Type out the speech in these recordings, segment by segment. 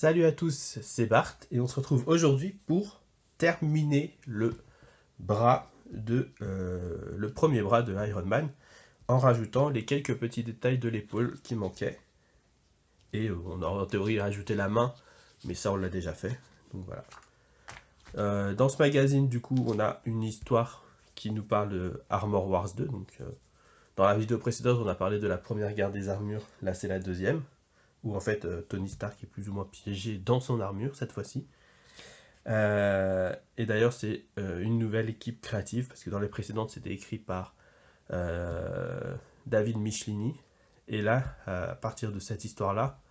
Salut à tous, c'est Bart et on se retrouve aujourd'hui pour terminer le premier bras de Iron Man en rajoutant les quelques petits détails de l'épaule qui manquaient. Et on a en théorie rajouté la main, mais ça on l'a déjà fait. Donc voilà. Dans ce magazine, du coup, on a une histoire qui nous parle de Armor Wars 2. Dans la vidéo précédente, on a parlé de la première guerre des armures. Là, c'est la deuxième, où en fait Tony Stark est plus ou moins piégé dans son armure cette fois-ci. Et d'ailleurs, c'est une nouvelle équipe créative, parce que dans les précédentes, c'était écrit par David Michelini. Et là, à partir de cette histoire-là,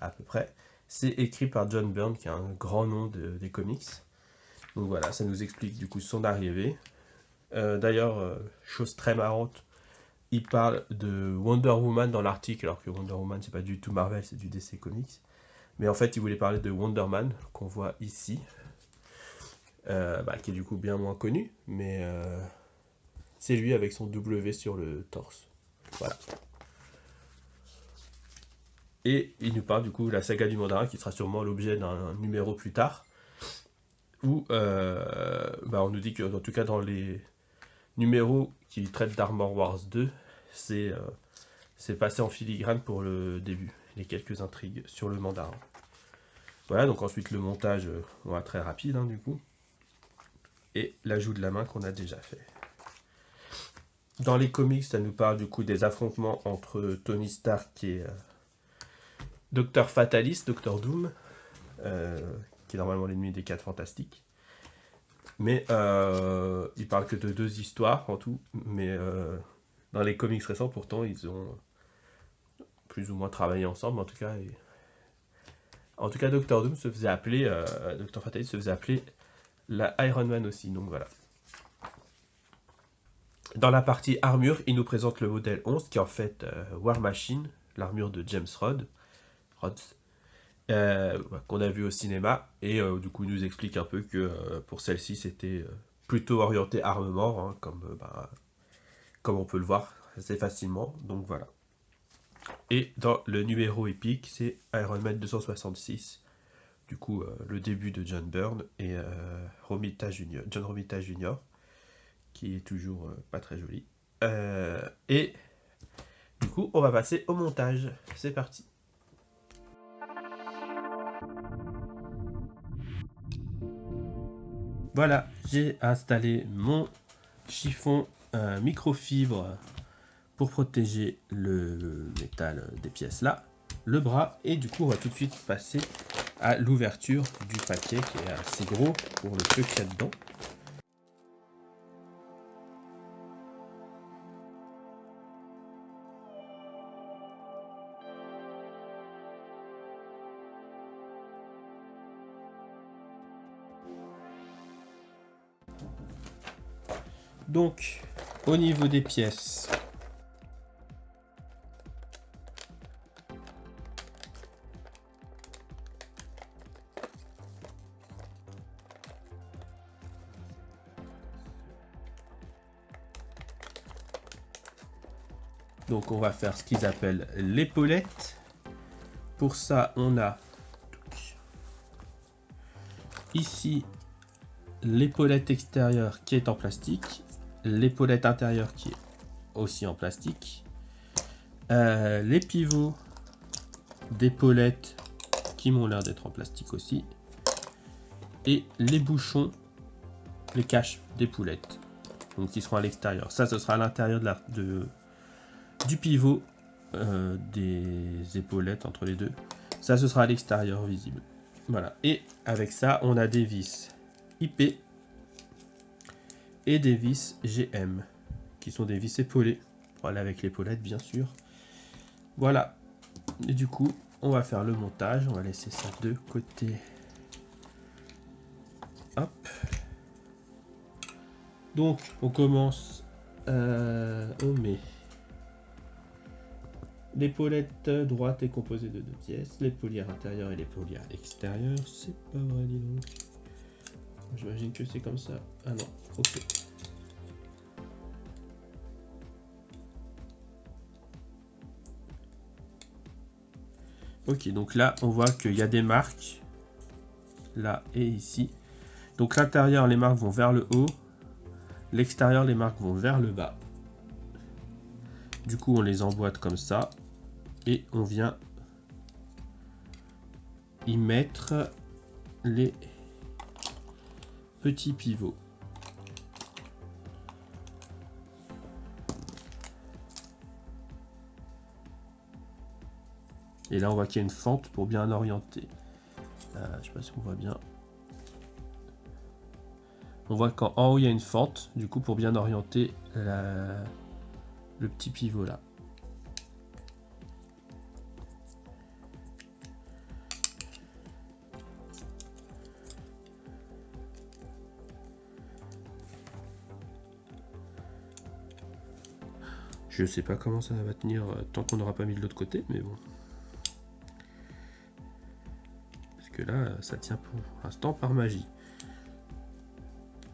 à peu près, c'est écrit par John Byrne, qui est un grand nom des comics. Donc voilà, ça nous explique du coup son arrivée. D'ailleurs, chose très marrante, il parle de Wonder Woman dans l'article, alors que Wonder Woman, c'est pas du tout Marvel, c'est du DC Comics. Mais en fait, il voulait parler de Wonder Man, qu'on voit ici, qui est du coup bien moins connu, mais c'est lui avec son W sur le torse. Voilà. Et il nous parle du coup de la saga du Mandarin, qui sera sûrement l'objet d'un numéro plus tard, où on nous dit que, en tout cas dans les numéros qui traitent d'Armor Wars 2, c'est passé en filigrane pour le début, les quelques intrigues sur le Mandarin. Voilà, donc ensuite le montage, on va très rapide du coup, et l'ajout de la main qu'on a déjà fait. Dans les comics, ça nous parle du coup des affrontements entre Tony Stark et Dr Fatalis, Dr Doom, qui est normalement l'ennemi des 4 Fantastiques. Mais il parle que de 2 histoires en tout, mais dans les comics récents, pourtant, ils ont plus ou moins travaillé ensemble, en tout cas. Dr Doom se faisait appeler, Dr Fatalis se faisait appeler la Iron Man aussi, donc voilà. Dans la partie armure, il nous présente le modèle 11, qui est en fait War Machine, l'armure de James Rhodes, qu'on a vu au cinéma, et du coup il nous explique un peu que pour celle-ci c'était plutôt orienté armement, comme on peut le voir assez facilement, donc voilà. Et dans le numéro épique, c'est Iron Man 266, du coup le début de John Byrne et John Romita Jr., qui est toujours pas très joli. Et du coup, on va passer au montage. C'est parti. Voilà, j'ai installé mon chiffon microfibre pour protéger le métal des pièces là, le bras, et du coup on va tout de suite passer à l'ouverture du paquet qui est assez gros pour le peu qu'il y a dedans. Donc au niveau des pièces, donc on va faire ce qu'ils appellent l'épaulette. Pour ça on a ici l'épaulette extérieure qui est en plastique, l'épaulette intérieure qui est aussi en plastique, les pivots d'épaulettes qui m'ont l'air d'être en plastique aussi, et les bouchons, les caches d'épaulettes, donc qui seront à l'extérieur. Ça, ce sera à l'intérieur du pivot des épaulettes entre les deux. Ça, ce sera à l'extérieur visible. Voilà. Et avec ça, on a des vis IP et des vis GM, qui sont des vis épaulées, pour aller avec l'épaulette bien sûr. Voilà. Et du coup, on va faire le montage. On va laisser ça de côté. Hop. Donc, on commence. On met l'épaulette droite est composée de 2 pièces, l'épaulière intérieure et l'épaulière extérieure. C'est pas vrai, dis donc. J'imagine que c'est comme ça. Ah non, ok. Ok, donc là, on voit qu'il y a des marques, là et ici. Donc l'intérieur, les marques vont vers le haut. L'extérieur, les marques vont vers le bas. Du coup, on les emboîte comme ça. Et on vient y mettre les petits pivots. Et là, on voit qu'il y a une fente pour bien orienter. Je ne sais pas si on voit bien. On voit qu'en haut, il y a une fente, du coup, pour bien orienter le petit pivot là. Je sais pas comment ça va tenir tant qu'on n'aura pas mis de l'autre côté, mais bon. Parce que là, ça tient pour l'instant par magie.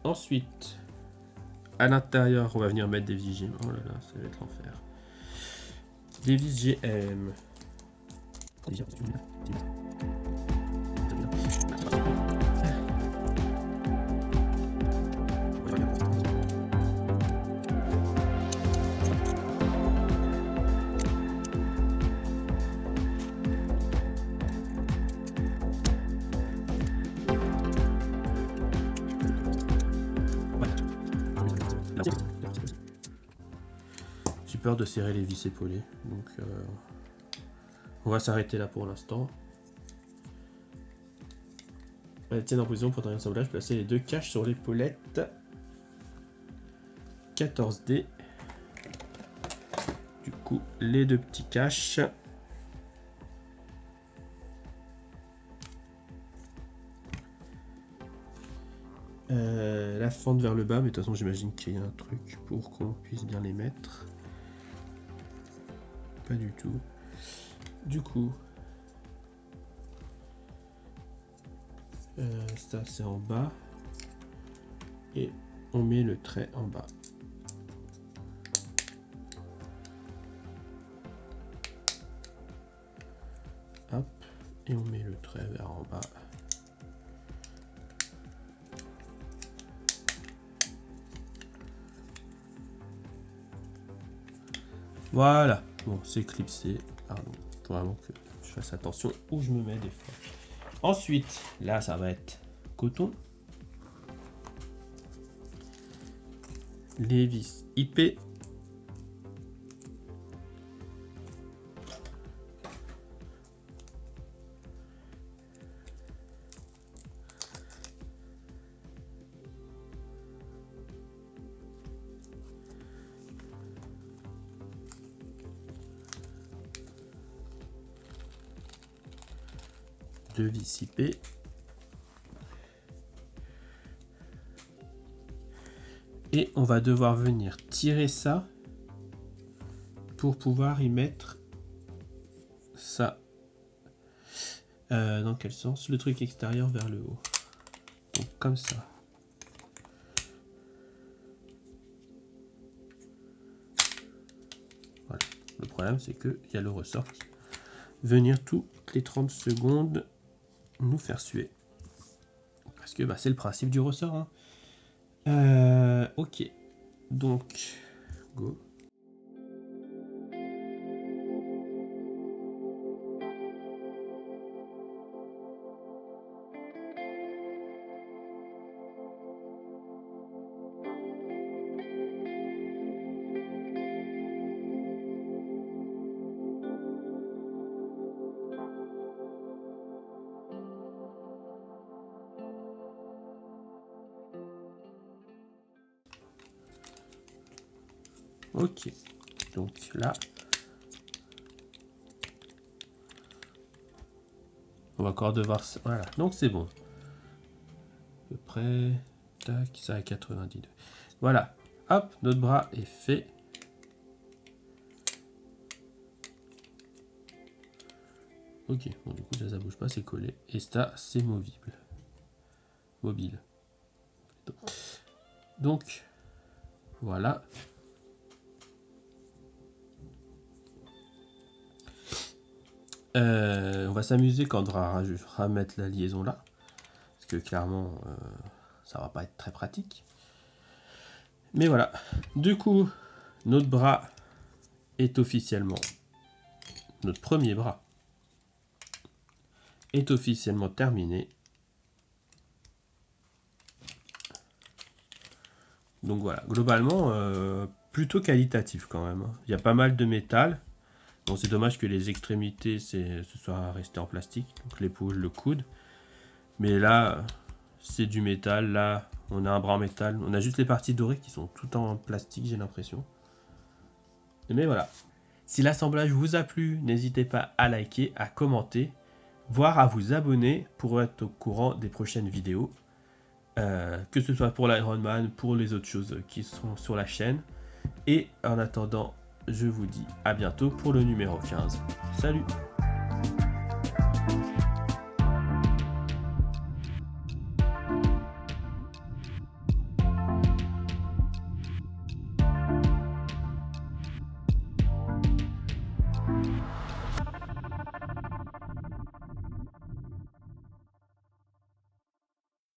Ensuite, à l'intérieur, on va venir mettre des vis GM. Oh là là, ça va être l'enfer. Des vis GM. J'ai peur de serrer les vis épaulées, donc on va s'arrêter là pour l'instant. Elles tiennent en position pour terminer l'assemblage. Placer les deux caches sur l'épaulette. 14D. Du coup, les deux petits caches. La fente vers le bas, mais de toute façon j'imagine qu'il y a un truc pour qu'on puisse bien les mettre. Pas du tout. Du coup, ça c'est en bas. Et on met le trait en bas. Hop, et on met le trait vers en bas. Voilà, bon, c'est clipsé. Pardon, faut vraiment que je fasse attention où je me mets des fois. Ensuite, là, ça va être coton. Les vis IP. Deux vis IP. Et on va devoir venir tirer ça pour pouvoir y mettre ça. Dans quel sens? Le truc extérieur vers le haut. Donc comme ça. Voilà. Le problème c'est qu'il y a le ressort qui venir toutes les 30 secondes nous faire suer. Parce que bah, c'est le principe du ressort. Hein. Ok. Donc, go. Ok, donc là, on va encore devoir... Voilà, donc c'est bon. À peu près, tac, ça à 92. Voilà, hop, notre bras est fait. Ok, bon du coup ça bouge pas, c'est collé. Et ça, c'est movible. Mobile. Donc, voilà. On va s'amuser quand on va mettre la liaison là. Parce que clairement, ça va pas être très pratique. Mais voilà. Du coup, notre bras est officiellement... Notre premier bras est officiellement terminé. Donc voilà, globalement, plutôt qualitatif quand même. Il y a pas mal de métal. Bon, c'est dommage que les extrémités ce soit resté en plastique, donc l'épaule, le coude. Mais là, c'est du métal. Là, on a un bras en métal. On a juste les parties dorées qui sont toutes en plastique, j'ai l'impression. Mais voilà. Si l'assemblage vous a plu, n'hésitez pas à liker, à commenter, voire à vous abonner pour être au courant des prochaines vidéos. Que ce soit pour l'Ironman, pour les autres choses qui sont sur la chaîne. Et en attendant, je vous dis à bientôt pour le numéro 15. Salut!